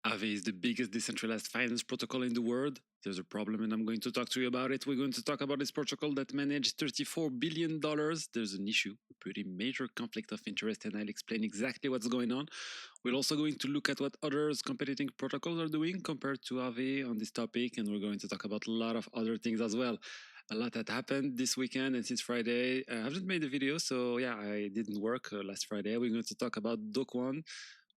Aave is the biggest decentralized finance protocol in the world. There's a problem, and I'm going to talk to you about it. We're going to talk about this protocol that managed $34 billion. There's an issue, a pretty major conflict of interest, and I'll explain exactly what's going on. We're also going to look at what others competing protocols are doing compared to Aave on this topic, and we're going to talk about a lot of other things as well. A lot that happened this weekend and since Friday. I haven't made a video, so yeah, I didn't work last Friday. We're going to talk about Dokwan.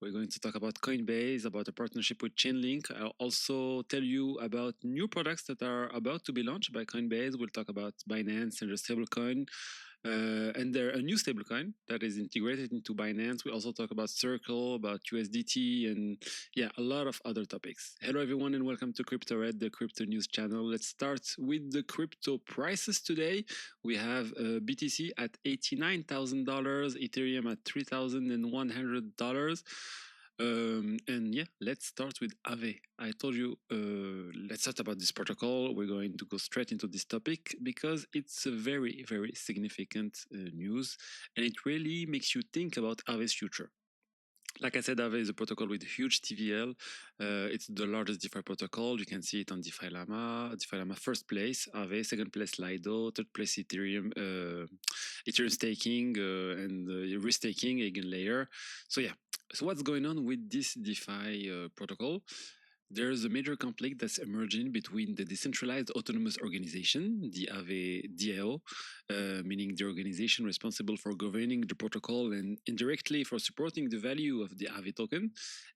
We're going to talk about Coinbase, about a partnership with Chainlink. I'll also tell you about new products that are about to be launched by Coinbase. We'll talk about Binance and the stablecoin. And there a new stablecoin that is integrated into Binance. We also talk about Circle, about USDT, and yeah, a lot of other topics. Hello, everyone, and welcome to Crypto Red, the crypto news channel. Let's start with the crypto prices today. We have BTC at $89,000, Ethereum at $3,100. And yeah, let's start with Aave. I told you, let's start about this protocol. We're going to go straight into this topic because it's a very, very significant news, and it really makes you think about Aave's future. Like I said, Aave is a protocol with huge TVL. It's the largest DeFi protocol. You can see it on DeFi Llama. DeFi Llama first place, Aave, second place Lido, third place Ethereum, Ethereum staking and risk taking, Eigenlayer. So yeah, so what's going on with this DeFi protocol? There's a major conflict that's emerging between the decentralized autonomous organization, the Aave DAO, meaning the organization responsible for governing the protocol and indirectly for supporting the value of the Aave token,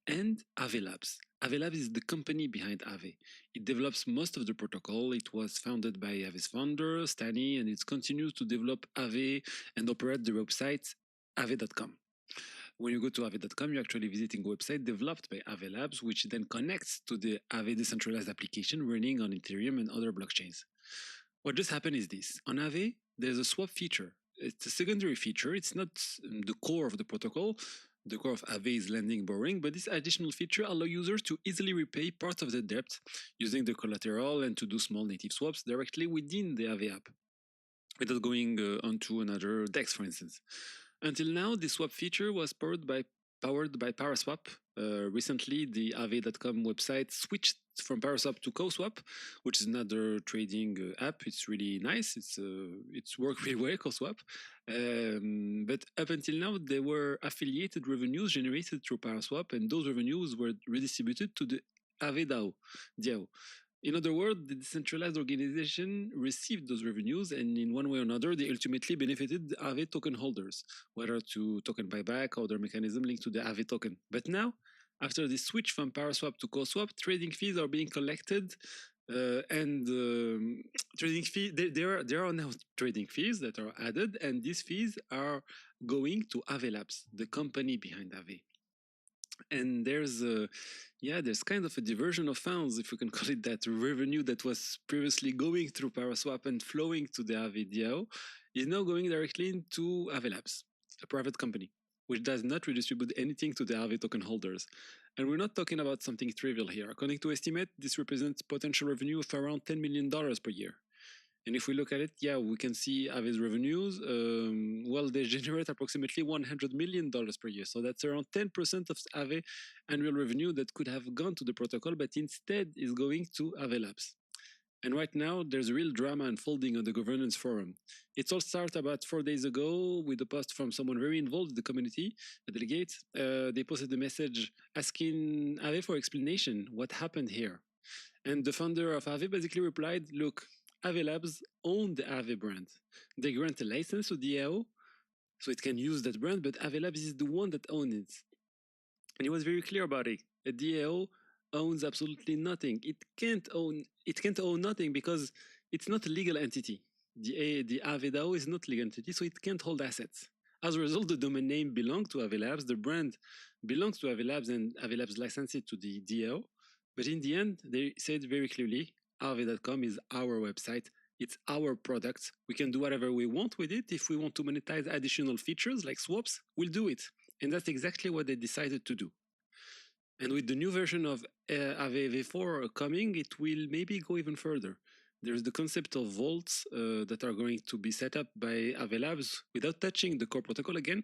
and Aave Labs. Aave Labs is the company behind Aave. It develops most of the protocol. It was founded by Aave's founder, Stani, and it continues to develop Aave and operate the website aave.com. When you go to Aave.com, you're actually visiting a website developed by Aave Labs, which then connects to the Aave decentralized application running on Ethereum and other blockchains. What just happened is this. On Aave, there's a swap feature. It's a secondary feature. It's not the core of the protocol. The core of Aave is lending, borrowing, but this additional feature allows users to easily repay part of the debt using the collateral and to do small native swaps directly within the Aave app, without going onto another DEX, for instance. Until now, this swap feature was powered by Paraswap. Recently, the Aave.com website switched from Paraswap to CoSwap, which is another trading app. It's really nice. It's worked really well, CoSwap. But up until now, there were affiliated revenues generated through Paraswap, and those revenues were redistributed to the Aave DAO. In other words, the decentralized organization received those revenues, and in one way or another, they ultimately benefited the Aave token holders, whether to token buyback or other mechanism linked to the Aave token. But now, after the switch from Paraswap to CoSwap, trading fees are being collected, trading fee there are now trading fees that are added, and these fees are going to Aave Labs, the company behind Aave. And there's kind of a diversion of funds, if we can call it that. Revenue that was previously going through Paraswap and flowing to the Aave DAO is now going directly into Aave Labs, a private company, which does not redistribute anything to the Aave token holders. And we're not talking about something trivial here. According to estimate, this represents potential revenue of around $10 million per year. And if we look at it, yeah, we can see Aave's revenues. They generate approximately $100 million per year. So that's around 10% of Aave annual revenue that could have gone to the protocol, but instead is going to Aave Labs. And right now, there's real drama unfolding on the governance forum. It all started about 4 days ago with a post from someone very involved in the community, a delegate. They posted a message asking Aave for explanation, what happened here. And the founder of Aave basically replied, look, Aave Labs own the Aave brand. They grant a license to DAO, so it can use that brand, but Aave Labs is the one that owns it. And he was very clear about it. A DAO owns absolutely nothing. It can't own nothing because it's not a legal entity. The Aave DAO is not a legal entity, so it can't hold assets. As a result, the domain name belongs to Aave Labs, the brand belongs to Aave Labs, and Aave Labs licensed it to the DAO. But in the end, they said very clearly, Aave.com is our website. It's our product. We can do whatever we want with it. If we want to monetize additional features like swaps, we'll do it. And that's exactly what they decided to do. And with the new version of Aave V4 coming, it will maybe go even further. There's the concept of vaults that are going to be set up by Aave Labs without touching the core protocol again.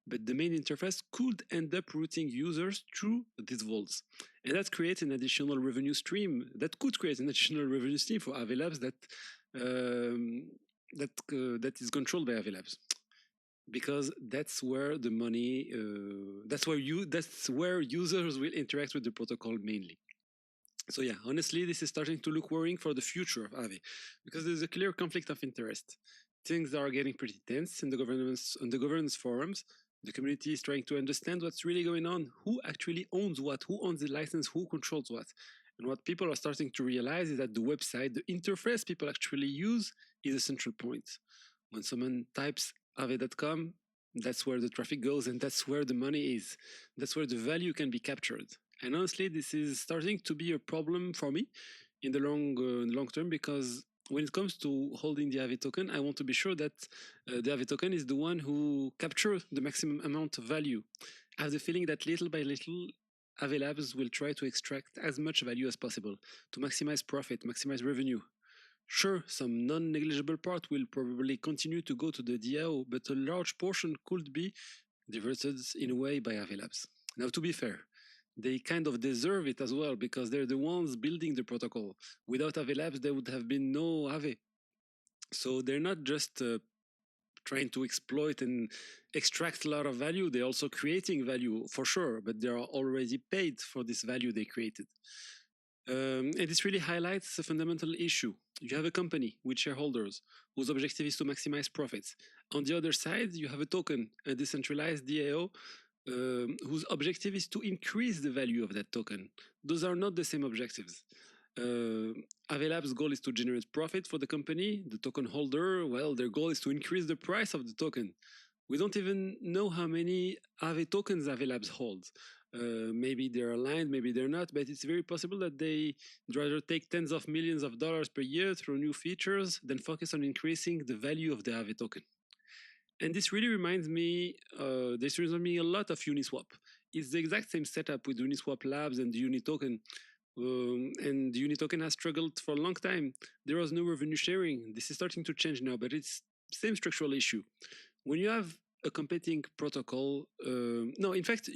but the main interface could end up routing users through these vaults. And that creates an additional revenue stream. That could create an additional revenue stream for Aave Labs that is controlled by Aave Labs, because that's where the money, that's where users will interact with the protocol mainly. So yeah, honestly, this is starting to look worrying for the future of Aave, because there's a clear conflict of interest. Things are getting pretty tense in the governance forums. The community is trying to understand what's really going on, who actually owns what, who owns the license, who controls what. And what people are starting to realize is that the website, the interface people actually use, is a central point. When someone types aave.com, that's where the traffic goes, and that's where the money is. That's where the value can be captured. And honestly, this is starting to be a problem for me in the long term, because when it comes to holding the Aave token, I want to be sure that the Aave token is the one who captures the maximum amount of value. I have the feeling that little by little, Aave Labs will try to extract as much value as possible to maximize profit, maximize revenue. Sure, some non-negligible part will probably continue to go to the DAO, but a large portion could be diverted in a way by Aave Labs. Now, to be fair, they kind of deserve it as well, because they're the ones building the protocol. Without Aave Labs, there would have been no Aave. So they're not just trying to exploit and extract a lot of value, they're also creating value for sure, but they are already paid for this value they created. And this really highlights a fundamental issue. You have a company with shareholders whose objective is to maximize profits. On the other side, you have a token, a decentralized DAO, whose objective is to increase the value of that token. Those are not the same objectives. Aave Labs' goal is to generate profit for the company. The token holder, well, their goal is to increase the price of the token. We don't even know how many Aave tokens Aave Labs holds. Maybe they're aligned, maybe they're not, but it's very possible that they rather take tens of millions of dollars per year through new features than focus on increasing the value of the Aave token. And this really reminds me a lot of Uniswap. It's the exact same setup with Uniswap Labs and the Uni token. And the Uni token has struggled for a long time. There was no revenue sharing. This is starting to change now, but it's same structural issue. When you have a competing protocol, no, in fact,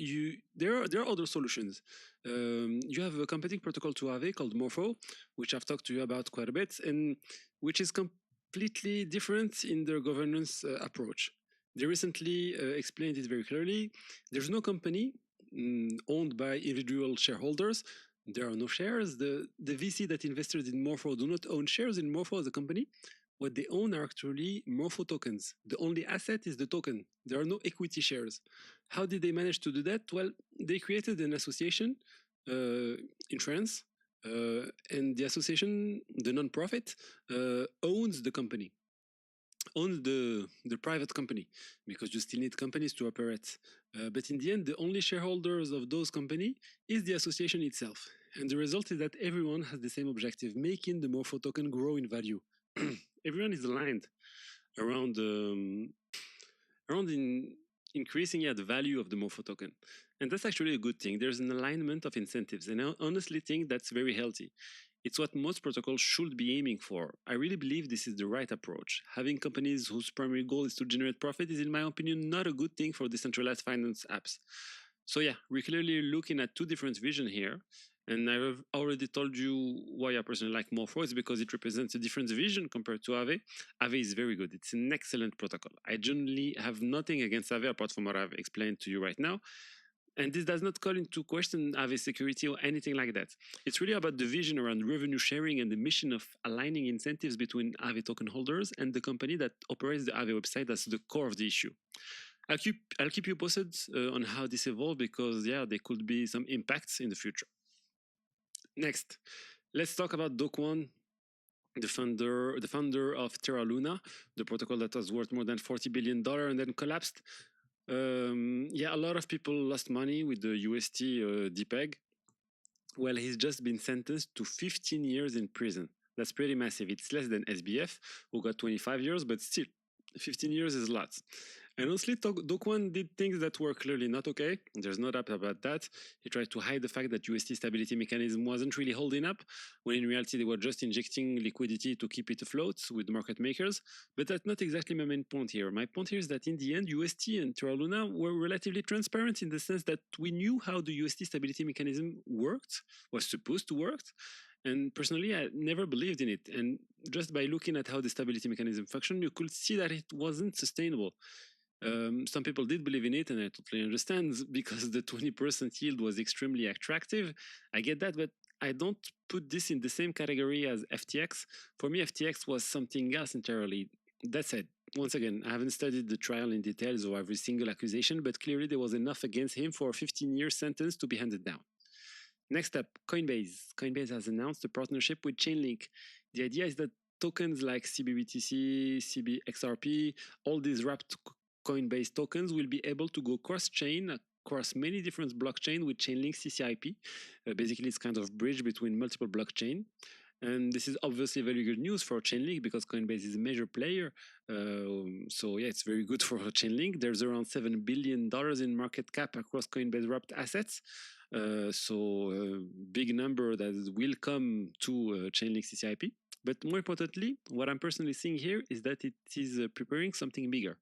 there are other solutions. You have a competing protocol to Aave called Morpho, which I've talked to you about quite a bit, and which is completely different in their governance approach. They recently explained it very clearly. There's no company owned by individual shareholders. There are no shares. The VC that invested in Morpho do not own shares in Morpho as a company. What they own are actually Morpho tokens. The only asset is the token. There are no equity shares. How did they manage to do that? Well, they created an association in France, and the association, the non-profit, owns the company, owns the private company, because you still need companies to operate. But in the end, the only shareholders of those companies is the association itself. And the result is that everyone has the same objective, making the Morpho token grow in value. Everyone is aligned around increasing the value of the Morpho token. And that's actually a good thing. There's an alignment of incentives, and I honestly think that's very healthy. It's what most protocols should be aiming for. I really believe this is the right approach. Having companies whose primary goal is to generate profit is, in my opinion, not a good thing for decentralized finance apps. So yeah, we're clearly looking at two different visions here. And I've already told you why I personally like Morpho. It's because it represents a different vision compared to Aave. Aave is very good. It's an excellent protocol. I generally have nothing against Aave apart from what I've explained to you right now. And this does not call into question Aave security or anything like that. It's really about the vision around revenue sharing and the mission of aligning incentives between Aave token holders and the company that operates the Aave website. That's the core of the issue. I'll keep you posted on how this evolves, because there could be some impacts in the future. Next, let's talk about Do-Kwon, the founder of Terra Luna, the protocol that was worth more than $40 billion and then collapsed. A lot of people lost money with the UST DPEG. Well, he's just been sentenced to 15 years in prison. That's pretty massive. It's less than SBF, who got 25 years, but still, 15 years is a lot. And honestly, Dokwan did things that were clearly not okay. There's no doubt about that. He tried to hide the fact that UST stability mechanism wasn't really holding up, when in reality they were just injecting liquidity to keep it afloat with market makers. But that's not exactly my main point here. My point here is that in the end, UST and Terra Luna were relatively transparent in the sense that we knew how the UST stability mechanism worked, was supposed to work. And personally, I never believed in it. And just by looking at how the stability mechanism functioned, you could see that it wasn't sustainable. Some people did believe in it, and I totally understand because the 20% yield was extremely attractive. I get that, but I don't put this in the same category as FTX. For me, FTX was something else entirely. That said, once again, I haven't studied the trial in details or every single accusation, but clearly there was enough against him for a 15-year sentence to be handed down. Next up, Coinbase. Coinbase has announced a partnership with Chainlink. The idea is that tokens like CBBTC, CBXRP, all these wrapped Coinbase tokens will be able to go cross-chain across many different blockchains with Chainlink CCIP. Basically, it's kind of bridge between multiple blockchain. And this is obviously very good news for Chainlink because Coinbase is a major player. So yeah, it's very good for Chainlink. There's around $7 billion in market cap across Coinbase wrapped assets. So a big number that will come to Chainlink CCIP. But more importantly, what I'm personally seeing here is that it is preparing something bigger.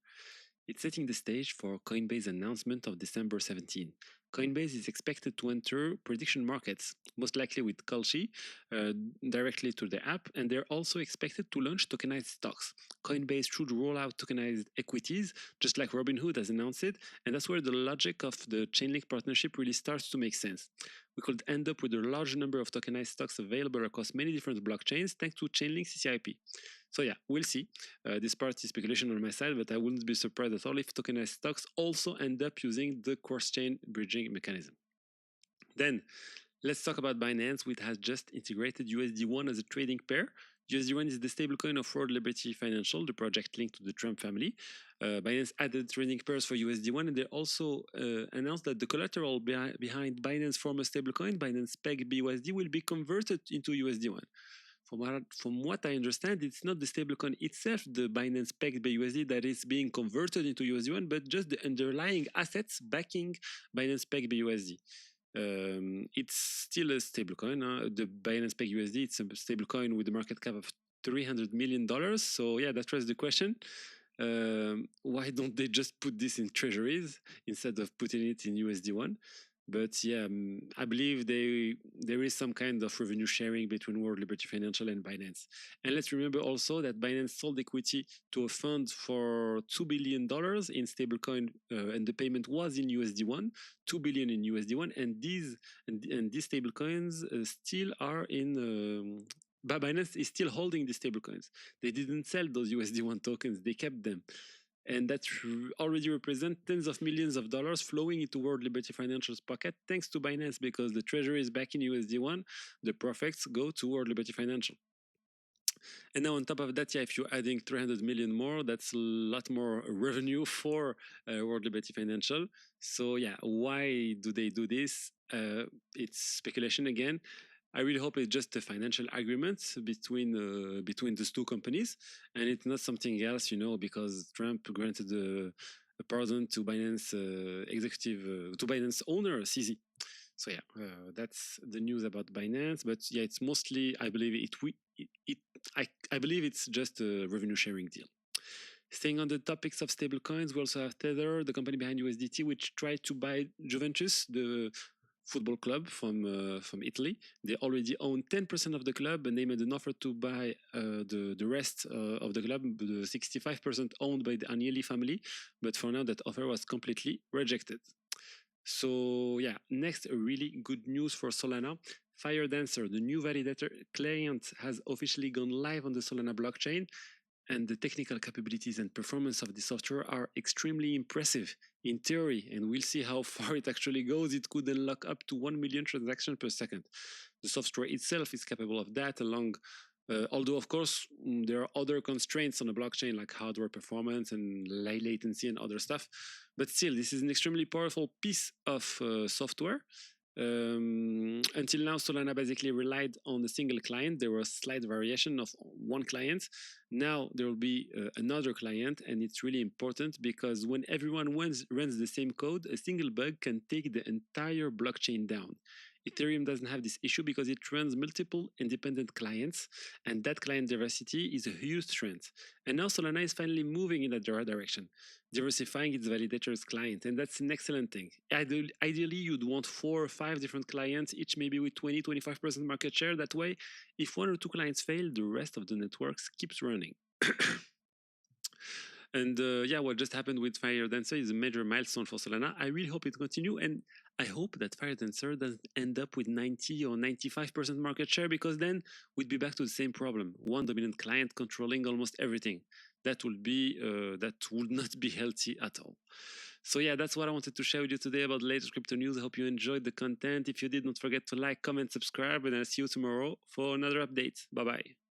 It's setting the stage for Coinbase announcement of December 17. Coinbase is expected to enter prediction markets, most likely with Kalshi, directly to the app, and they're also expected to launch tokenized stocks. Coinbase should roll out tokenized equities, just like Robinhood has announced it, and that's where the logic of the Chainlink partnership really starts to make sense. We could end up with a large number of tokenized stocks available across many different blockchains thanks to Chainlink CCIP. So yeah, we'll see. This part is speculation on my side, but I wouldn't be surprised at all if tokenized stocks also end up using the cross-chain bridging mechanism. Then, let's talk about Binance, which has just integrated USD1 as a trading pair. USD1 is the stablecoin of World Liberty Financial, the project linked to the Trump family. Binance added trading pairs for USD1, and they also announced that the collateral behind Binance former stablecoin, Binance Peg BUSD, will be converted into USD1. From what I understand, it's not the stablecoin itself, the Binance Peg BUSD, that is being converted into USD1, but just the underlying assets backing Binance Peg BUSD. It's still a stablecoin. The Binance Peg USD, it's a stablecoin with a market cap of $300 million. So yeah, that was the question. Why don't they just put this in treasuries instead of putting it in USD1? But yeah, I believe there is some kind of revenue sharing between World Liberty Financial and Binance. And let's remember also that Binance sold equity to a fund for $2 billion in stablecoin, and the payment was in USD1, $2 billion in USD1, and these stablecoins still are in. But Binance is still holding the stablecoins. They didn't sell those USD1 tokens; they kept them. And that already represents tens of millions of dollars flowing into World Liberty Financial's pocket thanks to Binance, because the treasury is back in USD1, the profits go to World Liberty Financial. And now on top of that, yeah, if you're adding 300 million more, that's a lot more revenue for World Liberty Financial. So yeah, why do they do this? It's speculation again. I really hope it's just a financial agreement between these two companies, and it's not something else, because Trump granted a pardon to Binance to Binance owner CZ. So yeah, that's the news about Binance. But yeah, it's mostly, I believe I believe it's just a revenue sharing deal. Staying on the topics of stablecoins, we also have Tether, the company behind USDT, which tried to buy Juventus, the football club from Italy. They already own 10% of the club, and they made an offer to buy the rest of the club, the 65% owned by the Agnelli family. But for now, that offer was completely rejected. So yeah, next, a really good news for Solana. Firedancer, the new validator client, has officially gone live on the Solana blockchain, and the technical capabilities and performance of the software are extremely impressive in theory, and we'll see how far it actually goes. It could unlock up to 1 million transactions per second. The software itself is capable of that, although of course there are other constraints on a blockchain like hardware performance and latency and other stuff, but still, this is an extremely powerful piece of software. until now, Solana basically relied on a single client. There was slight variation of one client. Now there will be another client, and it's really important because when everyone runs the same code, a single bug can take the entire blockchain down. Ethereum doesn't have this issue because it runs multiple independent clients, and that client diversity is a huge strength. And now Solana is finally moving in that direction, diversifying its validators client, and that's an excellent thing. Ideally, you'd want 4 or 5 different clients, each maybe with 20-25% market share. That way, if 1 or 2 clients fail, the rest of the networks keeps running. And yeah, what just happened with Fire Dancer is a major milestone for Solana. I really hope it continue, and I hope that Fire Dancer doesn't end up with 90 or 95% market share, because then we'd be back to the same problem: one dominant client controlling almost everything. That would not be healthy at all. So yeah, that's what I wanted to share with you today about the latest crypto news. I hope you enjoyed the content. If you did, don't forget to like, comment, subscribe, and I'll see you tomorrow for another update. Bye bye.